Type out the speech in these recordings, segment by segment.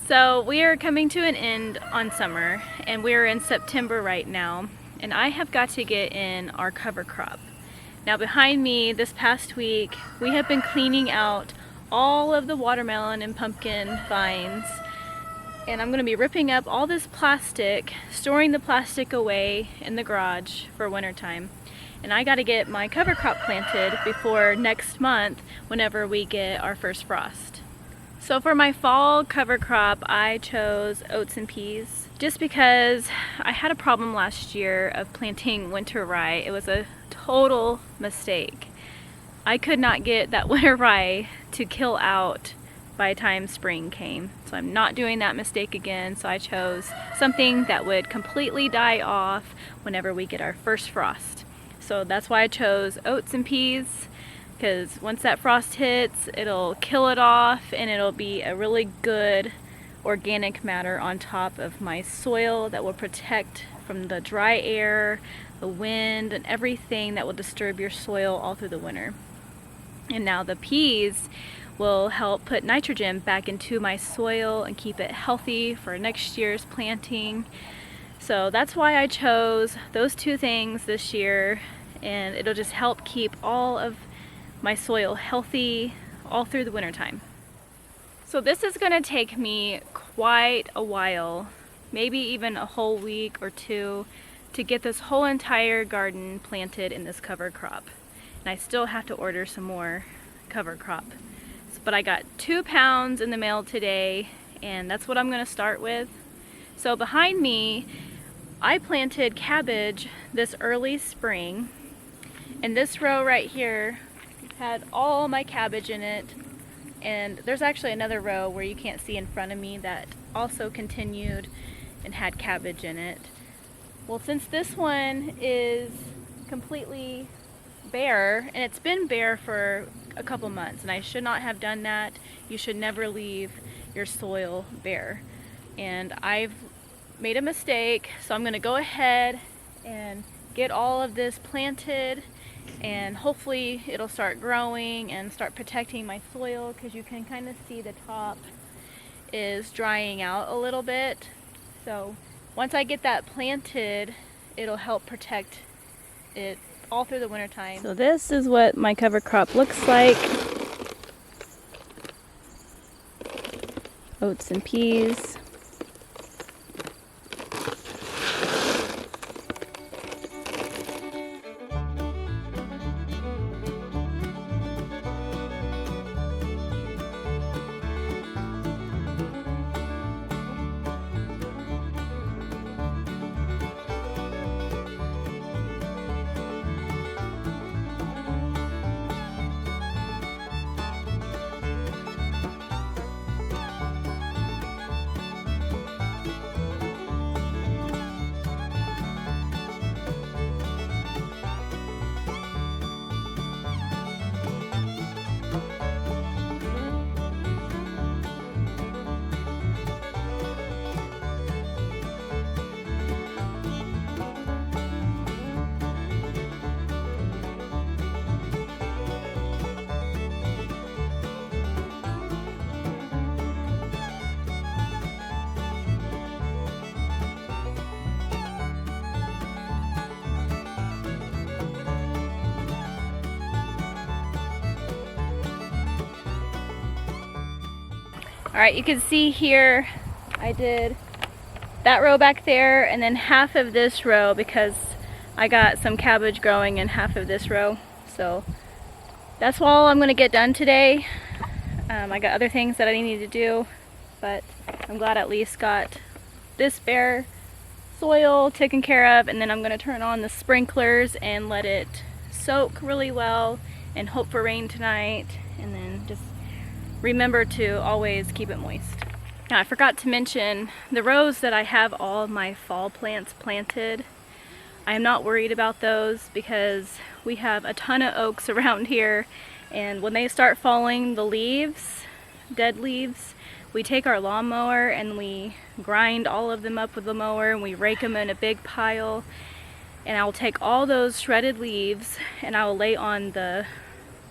So we are coming to an end on summer, and we're in September right now, and I have got to get in our cover crop. Now behind me this past week, we have been cleaning out all of the watermelon and pumpkin vines, and I'm going to be ripping up all this plastic, storing the plastic away in the garage for wintertime. And I got to get my cover crop planted before next month whenever we get our first frost. So for my fall cover crop, I chose oats and peas just because I had a problem last year of planting winter rye. It was a total mistake. I could not get that winter rye to kill out by the time spring came. So I'm not doing that mistake again. So I chose something that would completely die off whenever we get our first frost. So that's why I chose oats and peas, because once that frost hits, it'll kill it off and it'll be a really good organic matter on top of my soil that will protect from the dry air, the wind, and everything that will disturb your soil all through the winter. And now the peas will help put nitrogen back into my soil and keep it healthy for next year's planting. So that's why I chose those two things this year, and it'll just help keep all of my soil healthy all through the winter time. So this is going to take me quite a while, maybe even a whole week or two, to get this whole entire garden planted in this cover crop. And I still have to order some more cover crop. But I got 2 pounds in the mail today, and that's what I'm going to start with. So behind me, I planted cabbage this early spring, and this row right here had all my cabbage in it, and there's actually another row where you can't see in front of me that also continued and had cabbage in it. Well, since this one is completely bare, and it's been bare for a couple months, and I should not have done that. You should never leave your soil bare, and I've made a mistake, so I'm going to go ahead and get all of this planted, and hopefully it'll start growing and start protecting my soil, because you can kind of see the top is drying out a little bit. So once I get that planted, it'll help protect it all through the winter time. So this is what my cover crop looks like. Oats and peas. Alright, you can see here I did that row back there and then half of this row, because I got some cabbage growing in half of this row. So that's all I'm going to get done today. I got other things that I need to do, but I'm glad I at least got this bare soil taken care of, and then I'm going to turn on the sprinklers and let it soak really well and hope for rain tonight, and then just remember to always keep it moist. Now I forgot to mention the rows that I have all of my fall plants planted. I am not worried about those because we have a ton of oaks around here, and when they start falling, the leaves, dead leaves, we take our lawnmower and we grind all of them up with the mower and we rake them in a big pile, and I'll take all those shredded leaves and I will lay on the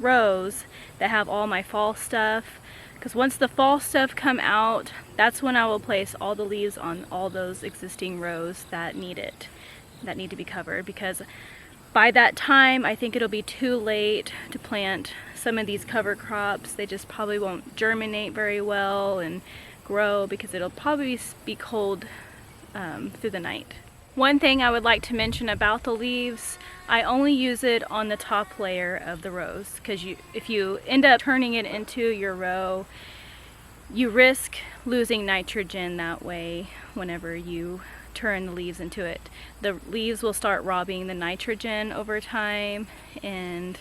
rows that have all my fall stuff, because once the fall stuff come out, that's when I will place all the leaves on all those existing rows that need to be covered, because by that time I think it'll be too late to plant some of these cover crops. They just probably won't germinate very well and grow because it'll probably be cold through the night. One thing I would like to mention about the leaves, I only use it on the top layer of the rows, because if you end up turning it into your row, you risk losing nitrogen that way whenever you turn the leaves into it. The leaves will start robbing the nitrogen over time, and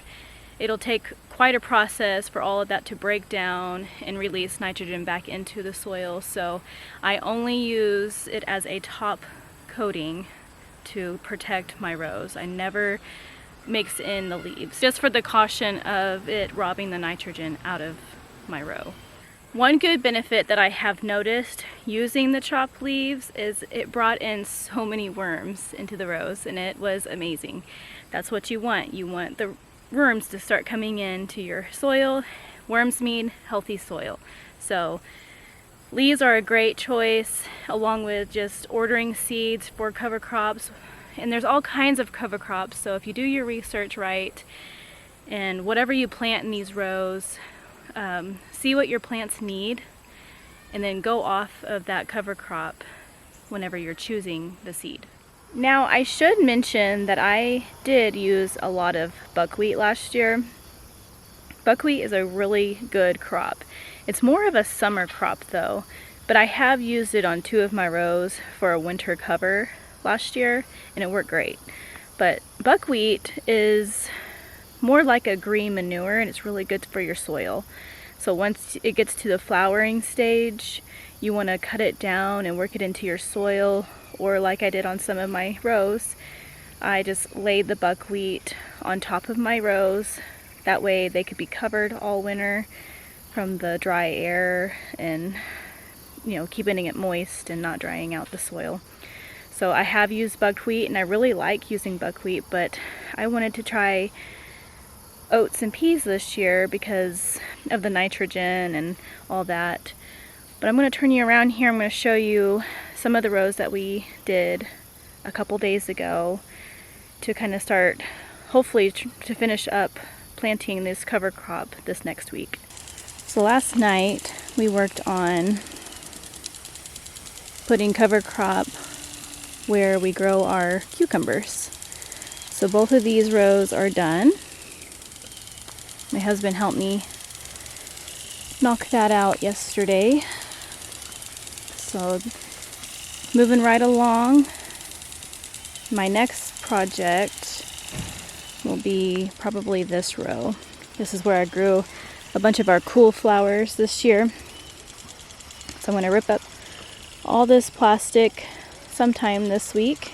it'll take quite a process for all of that to break down and release nitrogen back into the soil. So I only use it as a top coating to protect my rows. I never mix in the leaves, just for the caution of it robbing the nitrogen out of my row. One good benefit that I have noticed using the chopped leaves is it brought in so many worms into the rows, and it was amazing. That's what you want. You want the worms to start coming into your soil. Worms mean healthy soil. So leaves are a great choice, along with just ordering seeds for cover crops. And there's all kinds of cover crops, so if you do your research right, and whatever you plant in these rows, see what your plants need, and then go off of that cover crop whenever you're choosing the seed. Now, I should mention that I did use a lot of buckwheat last year. Buckwheat is a really good crop. It's more of a summer crop though, but I have used it on 2 of my rows for a winter cover last year, and it worked great. But buckwheat is more like a green manure, and it's really good for your soil. So once it gets to the flowering stage, you want to cut it down and work it into your soil, or like I did on some of my rows, I just laid the buckwheat on top of my rows. That way they could be covered all winter from the dry air, and keeping it moist and not drying out the soil. So I have used buckwheat, and I really like using buckwheat, but I wanted to try oats and peas this year because of the nitrogen and all that. But I'm going to turn you around here. I'm going to show you some of the rows that we did a couple days ago to kind of start, hopefully to finish up planting this cover crop this next week. So last night we worked on putting cover crop where we grow our cucumbers. So both of these rows are done. My husband helped me knock that out yesterday. So moving right along, my next project will be probably this row. This is where I grew a bunch of our cool flowers this year. So I'm going to rip up all this plastic sometime this week,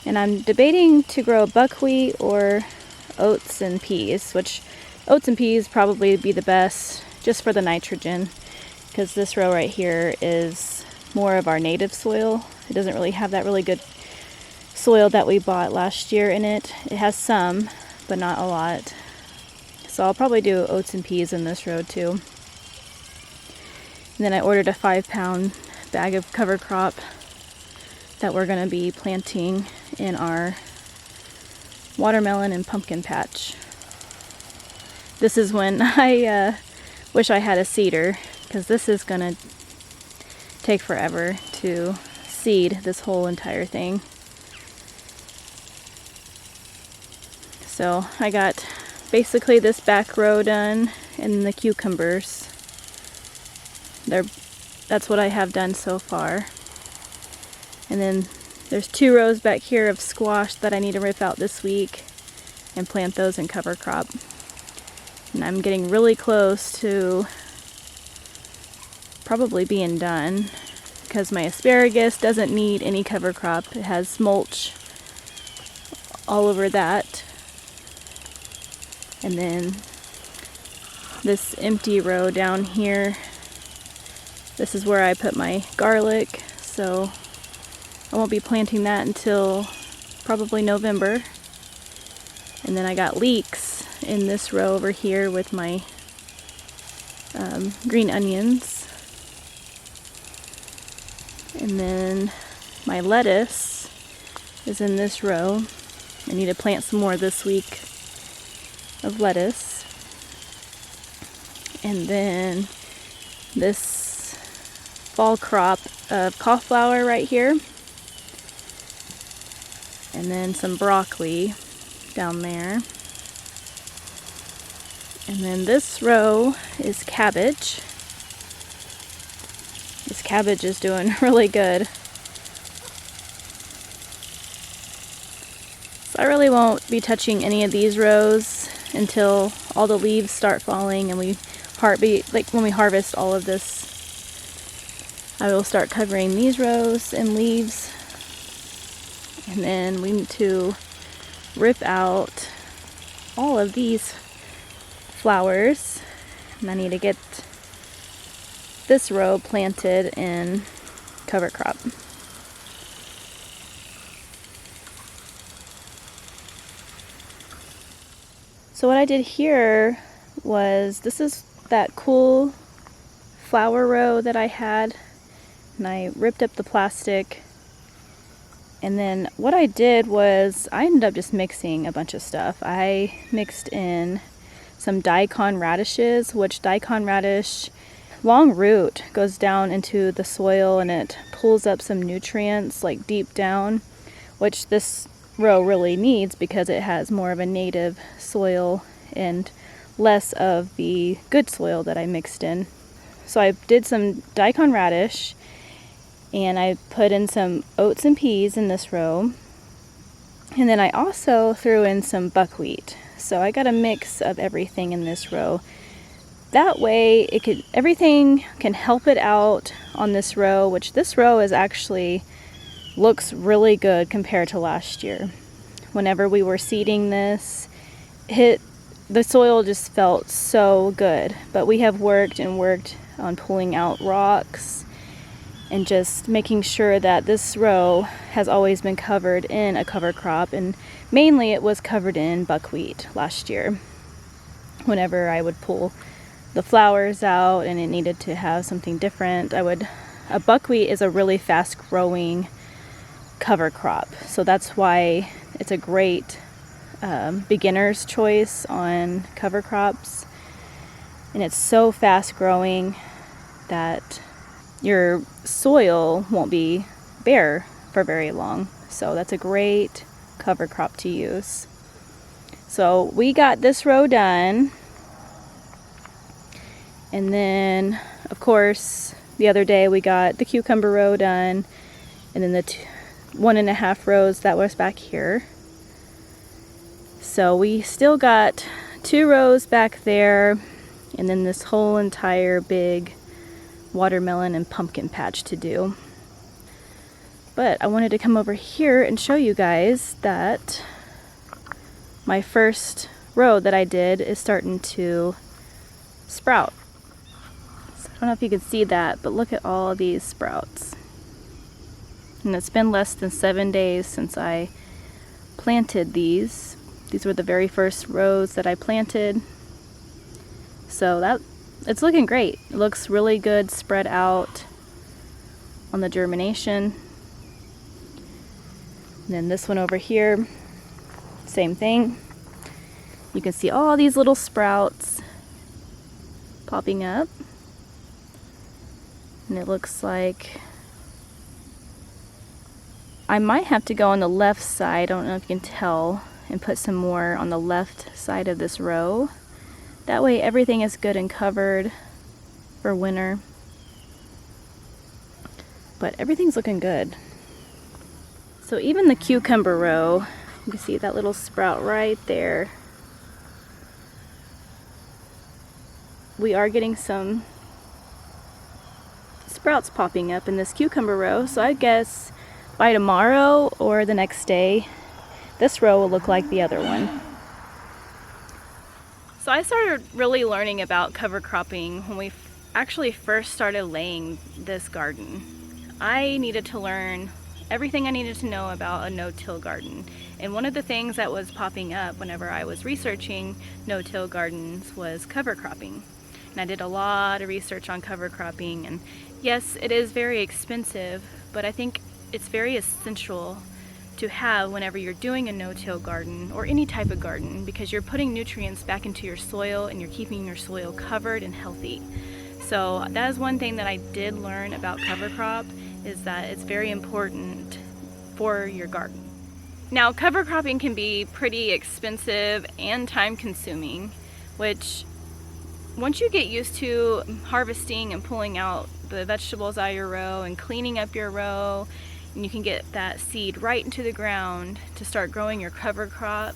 and I'm debating to grow buckwheat or oats and peas, which oats and peas probably be the best just for the nitrogen, because this row right here is more of our native soil. It doesn't really have that really good soil that we bought last year in it. It has some, but not a lot. So I'll probably do oats and peas in this row too. And then I ordered a 5-pound bag of cover crop that we're going to be planting in our watermelon and pumpkin patch. This is when I wish I had a seeder, because this is going to take forever to seed this whole entire thing. So I got basically this back row done, and the cucumbers. That's what I have done so far. And then there's 2 rows back here of squash that I need to rip out this week and plant those in cover crop. And I'm getting really close to probably being done, because my asparagus doesn't need any cover crop. It has mulch all over that. And then this empty row down here, this is where I put my garlic, so I won't be planting that until probably November. And then I got leeks in this row over here with my green onions. And then my lettuce is in this row. I need to plant some more this week of lettuce. And then this fall crop of cauliflower right here. And then some broccoli down there. And then this row is cabbage. This cabbage is doing really good. So I really won't be touching any of these rows until all the leaves start falling and when we harvest all of this. I will start covering these rows in leaves. And then we need to rip out all of these flowers. And I need to get this row planted in cover crop. So what I did here was, this is that cool flower row that I had, and I ripped up the plastic. And then what I did was I ended up just mixing a bunch of stuff. I mixed in some daikon radishes, which daikon radish, long root, goes down into the soil and it pulls up some nutrients like deep down, which this row really needs because it has more of a native soil and less of the good soil that I mixed in. So I did some daikon radish, and I put in some oats and peas in this row. And then I also threw in some buckwheat. So I got a mix of everything in this row. That way everything can help it out on this row, which this row is actually looks really good compared to last year. Whenever we were seeding this, the soil just felt so good. But we have worked on pulling out rocks and just making sure that this row has always been covered in a cover crop, and mainly it was covered in buckwheat last year. Whenever I would pull the flowers out and it needed to have something different, a buckwheat is a really fast growing cover crop, so that's why it's a great beginner's choice on cover crops. And it's so fast growing that your soil won't be bare for very long. So that's a great cover crop to use. So we got this row done. And then, of course, the other day we got the cucumber row done. And then the 1.5 rows that was back here. So we still got 2 rows back there. And then this whole entire big watermelon and pumpkin patch to do. But I wanted to come over here and show you guys that my first row that I did is starting to sprout. So I don't know if you can see that, but look at all of these sprouts. And it's been less than 7 days since I planted these. These were the very first rows that I planted. So it's looking great. It looks really good spread out on the germination. And then this one over here, same thing. You can see all these little sprouts popping up. And it looks like I might have to go on the left side, I don't know if you can tell, and put some more on the left side of this row. That way everything is good and covered for winter. But everything's looking good. So even the cucumber row, you can see that little sprout right there. We are getting some sprouts popping up in this cucumber row, so I guess by tomorrow or the next day, this row will look like the other one. So I started really learning about cover cropping when we actually first started laying this garden. I needed to learn everything I needed to know about a no-till garden. And one of the things that was popping up whenever I was researching no-till gardens was cover cropping. And I did a lot of research on cover cropping, and yes, it is very expensive, but I think it's very essential to have whenever you're doing a no-till garden or any type of garden, because you're putting nutrients back into your soil and you're keeping your soil covered and healthy. So that is one thing that I did learn about cover crop, is that it's very important for your garden. Now, cover cropping can be pretty expensive and time consuming, which once you get used to harvesting and pulling out the vegetables out of your row and cleaning up your row, and you can get that seed right into the ground to start growing your cover crop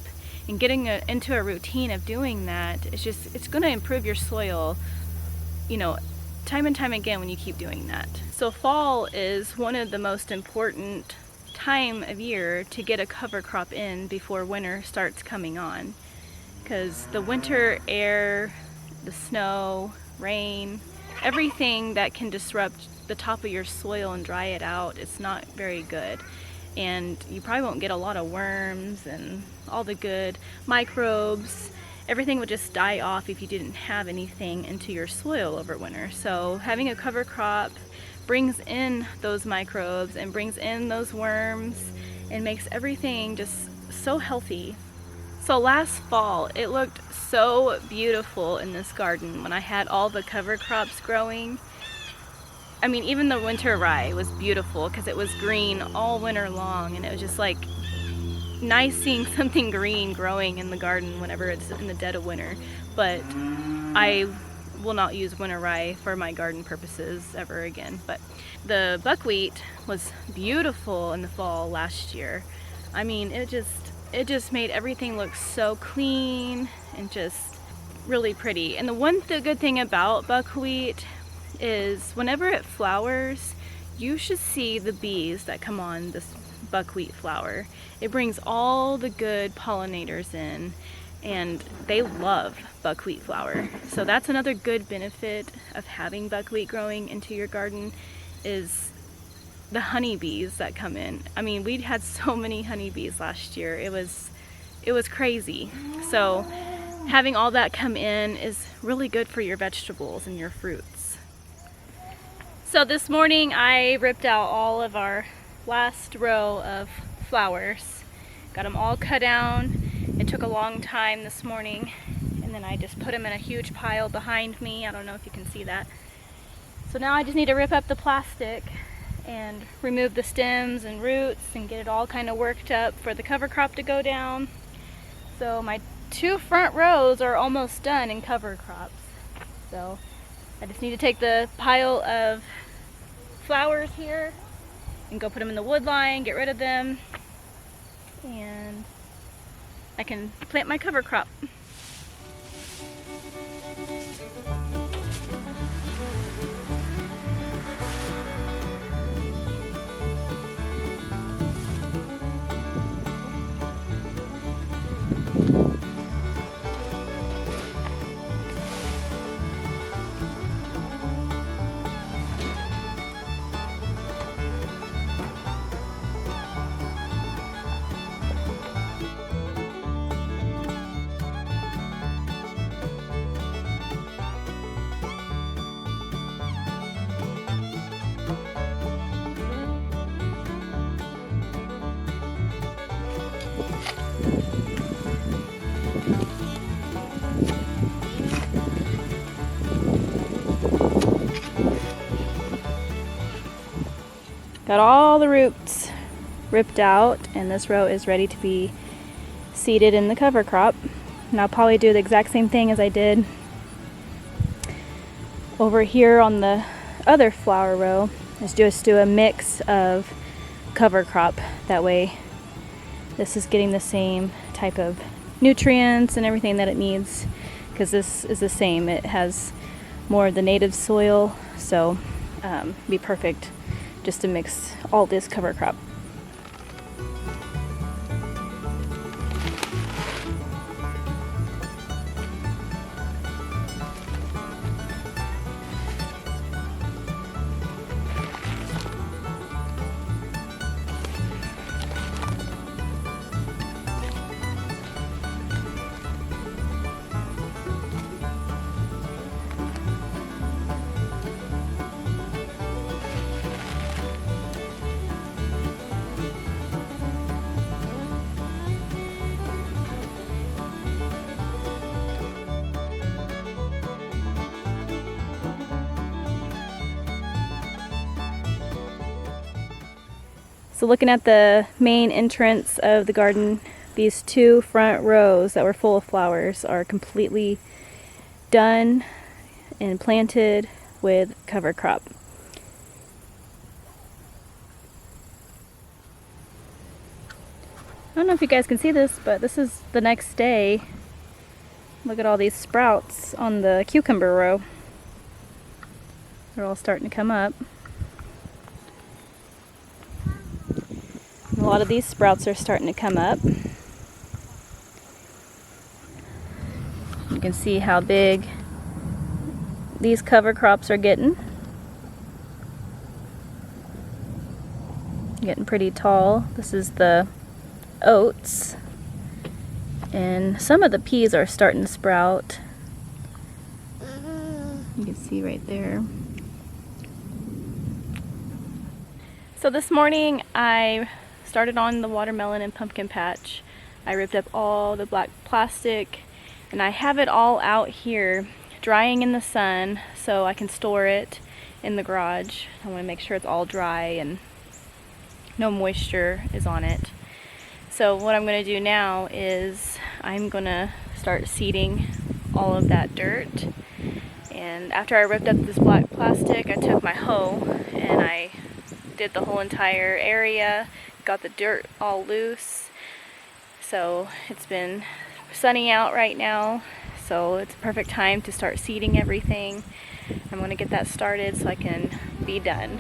and getting into a routine of doing that, it's going to improve your soil, you know, time and time again when you keep doing that. So fall is one of the most important time of year to get a cover crop in before winter starts coming on, because the winter air, the snow, rain, everything that can disrupt the top of your soil and dry it out, it's not very good. And you probably won't get a lot of worms and all the good microbes. Everything would just die off if you didn't have anything into your soil over winter. So having a cover crop brings in those microbes and brings in those worms and makes everything just so healthy. So last fall, it looked so beautiful in this garden when I had all the cover crops growing. I mean, even the winter rye was beautiful because it was green all winter long, and it was just like nice seeing something green growing in the garden whenever it's in the dead of winter. But I will not use winter rye for my garden purposes ever again. But the buckwheat was beautiful in the fall last year. I mean, it just made everything look so clean and just really pretty. And the good thing about buckwheat is whenever it flowers, you should see the bees that come on this buckwheat flower. It brings all the good pollinators in, and they love buckwheat flower. So that's another good benefit of having buckwheat growing into your garden, is the honeybees that come in. I mean, we had so many honeybees last year. It was crazy. So having all that come in is really good for your vegetables and your fruits. So this morning I ripped out all of our last row of flowers. Got them all cut down. It took a long time this morning, and then I just put them in a huge pile behind me. I don't know if you can see that. So now I just need to rip up the plastic and remove the stems and roots and get it all kind of worked up for the cover crop to go down. So my 2 front rows are almost done in cover crops. So I just need to take the pile of flowers here and go put them in the wood line, get rid of them, and I can plant my cover crop. Got all the roots ripped out, and this row is ready to be seeded in the cover crop. And I'll probably do the exact same thing as I did over here on the other flower row, is just do a mix of cover crop. That way this is getting the same type of nutrients and everything that it needs, because this is the same. It has more of the native soil, so be perfect just to mix all this cover crop. So looking at the main entrance of the garden, these 2 front rows that were full of flowers are completely done and planted with cover crop. I don't know if you guys can see this, but this is the next day. Look at all these sprouts on the cucumber row. They're all starting to come up. A lot of these sprouts are starting to come up. You can see how big these cover crops are getting. Getting pretty tall. This is the oats. And some of the peas are starting to sprout. You can see right there. So this morning I started on the watermelon and pumpkin patch. I ripped up all the black plastic and I have it all out here drying in the sun so I can store it in the garage. I want to make sure it's all dry and no moisture is on it. So what I'm going to do now is I'm going to start seeding all of that dirt. And after I ripped up this black plastic, I took my hoe and I did the whole entire area, got the dirt all loose. So it's been sunny out right now, so it's a perfect time to start seeding everything. I'm going to get that started so I can be done.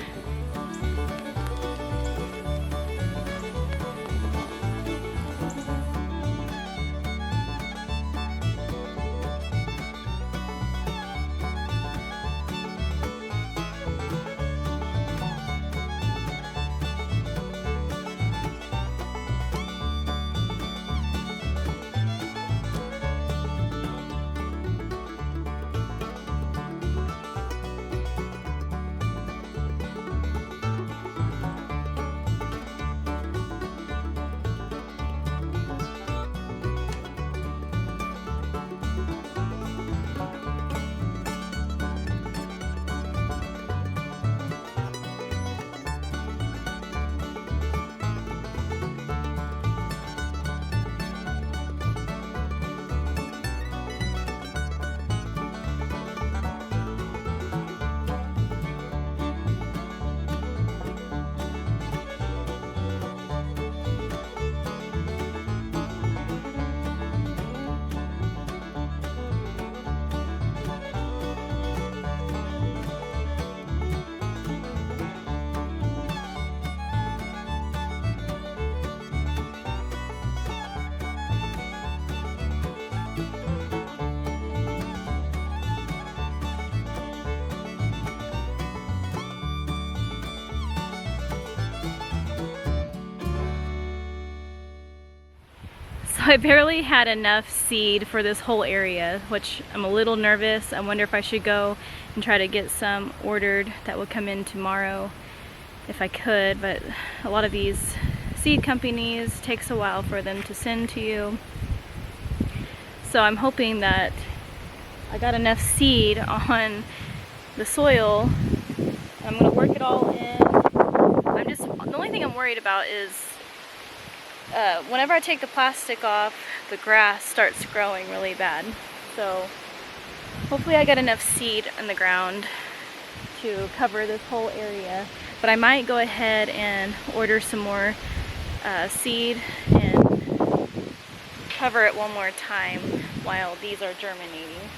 So I barely had enough seed for this whole area, which I'm a little nervous. I wonder if I should go and try to get some ordered that will come in tomorrow if I could, but a lot of these seed companies takes a while for them to send to you. So I'm hoping that I got enough seed on the soil. I'm gonna work it all in. The only thing I'm worried about is whenever I take the plastic off, the grass starts growing really bad. So hopefully I get enough seed in the ground to cover this whole area. But I might go ahead and order some more seed and cover it one more time while these are germinating.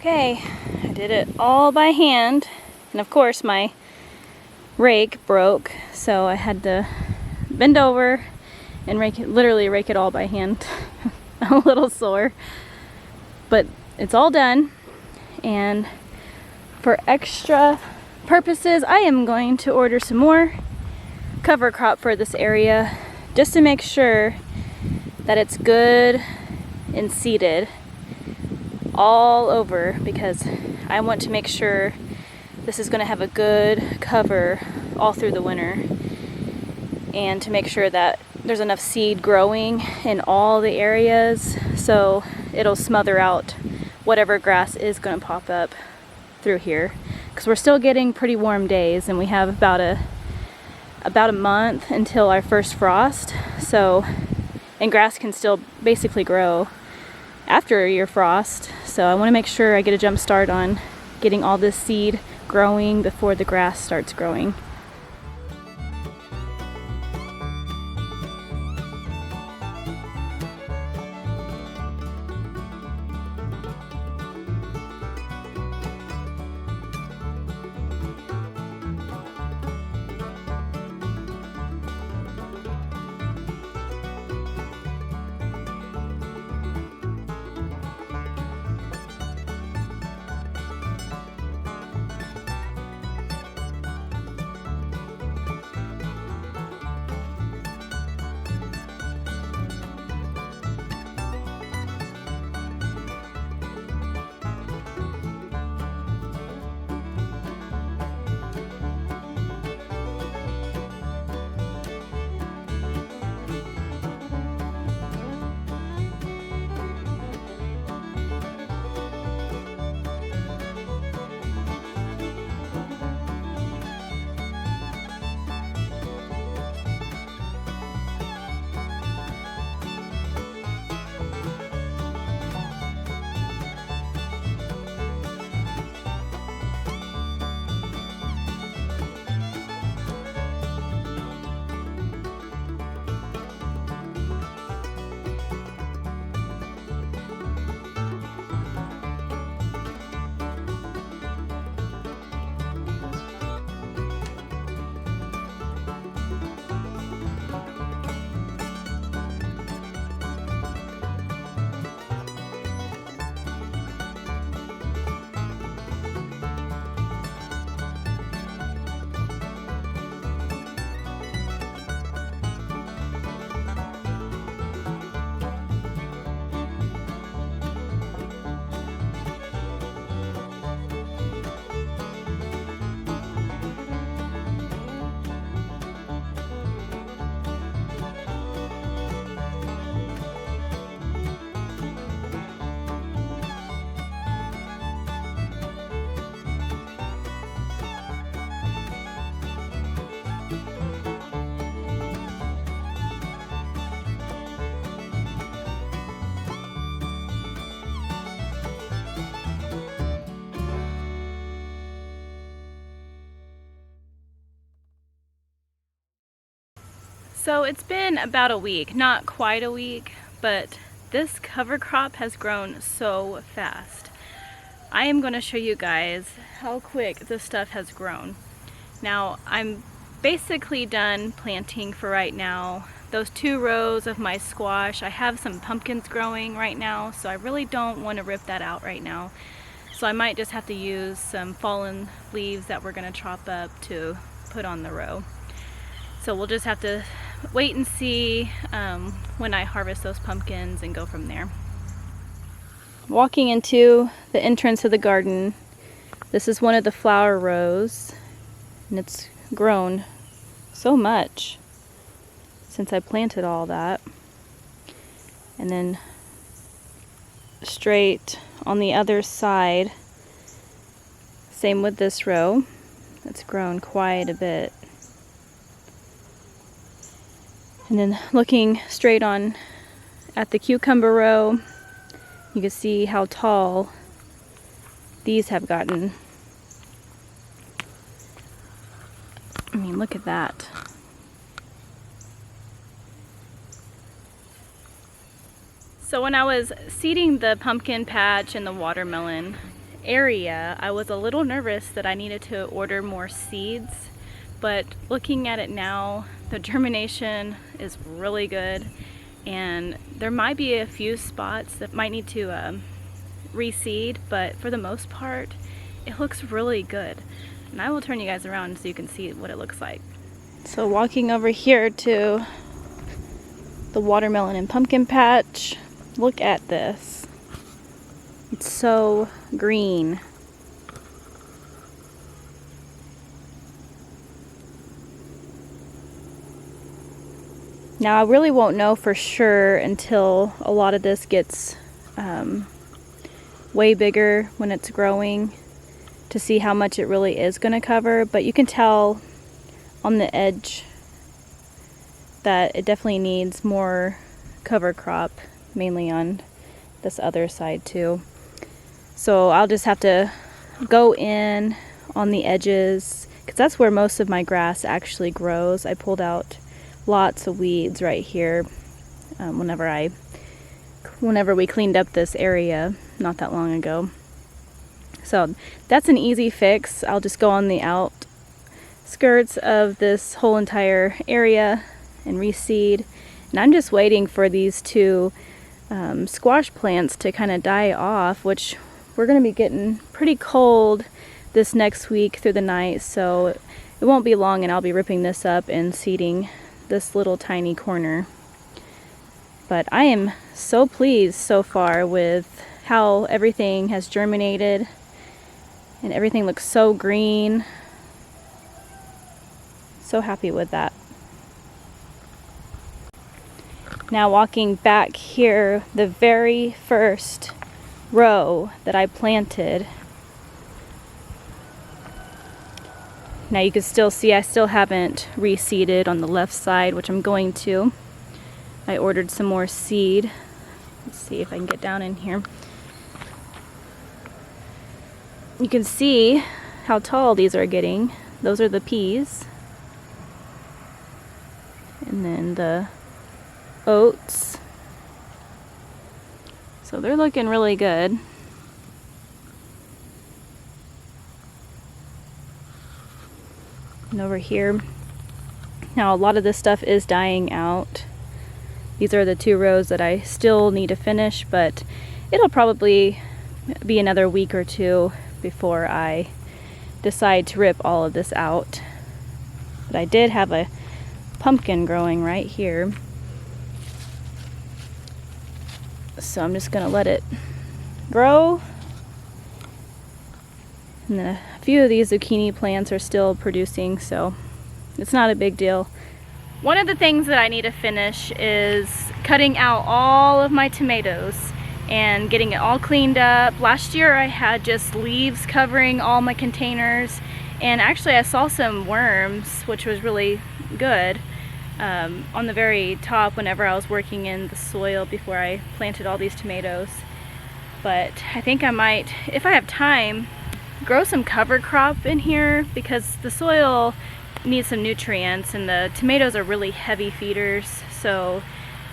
Okay, I did it all by hand, and of course my rake broke, so I had to bend over and literally rake it all by hand. I'm a little sore, but it's all done. And for extra purposes, I am going to order some more cover crop for this area just to make sure that it's good and seeded all over, because I want to make sure this is going to have a good cover all through the winter, and to make sure that there's enough seed growing in all the areas so it'll smother out whatever grass is going to pop up through here, because we're still getting pretty warm days and we have about a month until our first frost. So, and grass can still basically grow after your frost, so I want to make sure I get a jump start on getting all this seed growing before the grass starts growing. So it's been about a week, not quite a week, but this cover crop has grown so fast. I am going to show you guys how quick this stuff has grown. Now, I'm basically done planting for right now. Those 2 rows of my squash, I have some pumpkins growing right now, so I really don't want to rip that out right now. So I might just have to use some fallen leaves that we're going to chop up to put on the row. So we'll just have to wait and see when I harvest those pumpkins and go from there. Walking into the entrance of the garden, this is one of the flower rows, and it's grown so much since I planted all that. And then straight on the other side, same with this row, it's grown quite a bit. And then looking straight on at the cucumber row, you can see how tall these have gotten. I mean, look at that. So when I was seeding the pumpkin patch and the watermelon area, I was a little nervous that I needed to order more seeds but looking at it now, the germination is really good, and there might be a few spots that might need to reseed, but for the most part, it looks really good. And I will turn you guys around so you can see what it looks like. So walking over here to the watermelon and pumpkin patch, look at this. It's so green. Now I really won't know for sure until a lot of this gets way bigger when it's growing to see how much it really is going to cover, but you can tell on the edge that it definitely needs more cover crop, mainly on this other side too. So I'll just have to go in on the edges, because that's where most of my grass actually grows. I pulled out lots of weeds right here whenever we cleaned up this area not that long ago. So that's an easy fix. I'll just go on the outskirts of this whole entire area and reseed. And I'm just waiting for these two squash plants to kind of die off, which we're going to be getting pretty cold this next week through the night, so it won't be long and I'll be ripping this up and seeding this little tiny corner. But I am so pleased so far with how everything has germinated, and everything looks so green. So happy with that. Now walking back here, the very first row that I planted. Now you can still see I still haven't reseeded on the left side, which I'm going to. I ordered some more seed. Let's see if I can get down in here. You can see how tall these are getting. Those are the peas. And then the oats. So they're looking really good. And over here, now a lot of this stuff is dying out. These are the two rows that I still need to finish, but it'll probably be another week or two before I decide to rip all of this out. But I did have a pumpkin growing right here, so I'm just gonna let it grow. And then a few of these zucchini plants are still producing, so it's not a big deal. One of the things that I need to finish is cutting out all of my tomatoes and getting it all cleaned up. Last year I had just leaves covering all my containers, and actually I saw some worms, which was really good, on the very top whenever I was working in the soil before I planted all these tomatoes. But I think I might, if I have time, grow some cover crop in here, because the soil needs some nutrients and the tomatoes are really heavy feeders. So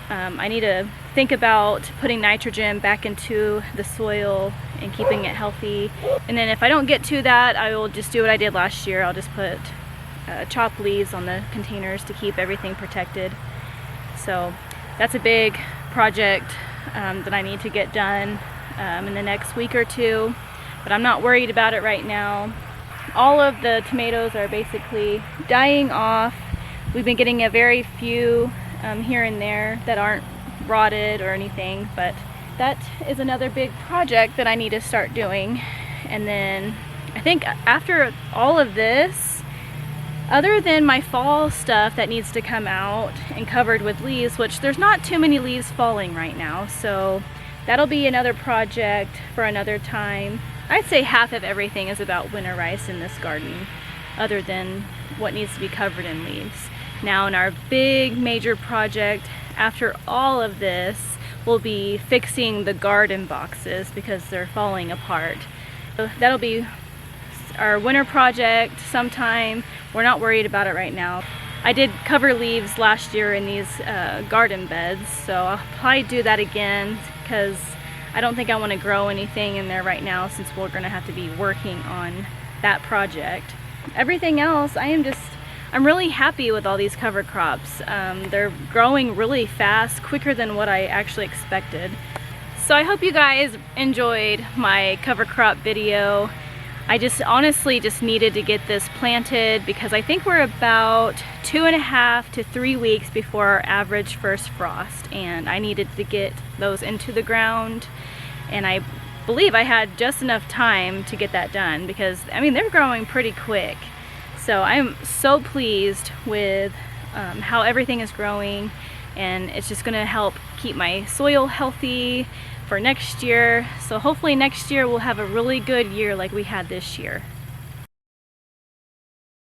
I need to think about putting nitrogen back into the soil and keeping it healthy. And then if I don't get to that, I will just do what I did last year. I'll just put chopped leaves on the containers to keep everything protected. So that's a big project that I need to get done in the next week or two, but I'm not worried about it right now. All of the tomatoes are basically dying off. We've been getting a very few here and there that aren't rotted or anything, but that is another big project that I need to start doing. And then I think after all of this, other than my fall stuff that needs to come out and covered with leaves, which there's not too many leaves falling right now, so that'll be another project for another time. I'd say half of everything is about winter rice in this garden, other than what needs to be covered in leaves. Now in our big major project, after all of this, we'll be fixing the garden boxes because they're falling apart. So that'll be our winter project sometime. We're not worried about it right now. I did cover leaves last year in these garden beds, so I'll probably do that again, because I don't think I want to grow anything in there right now, since we're going to have to be working on that project. Everything else, I am just I'm really happy with all these cover crops. They're growing really fast, quicker than what I actually expected. So I hope you guys enjoyed my cover crop video. I just honestly just needed to get this planted because I think we're about 2.5 to 3 weeks before our average first frost, and I needed to get those into the ground, and I believe I had just enough time to get that done because I mean they're growing pretty quick. So I'm so pleased with how everything is growing, and it's just going to help keep my soil healthy for next year. So hopefully next year we'll have a really good year like we had this year.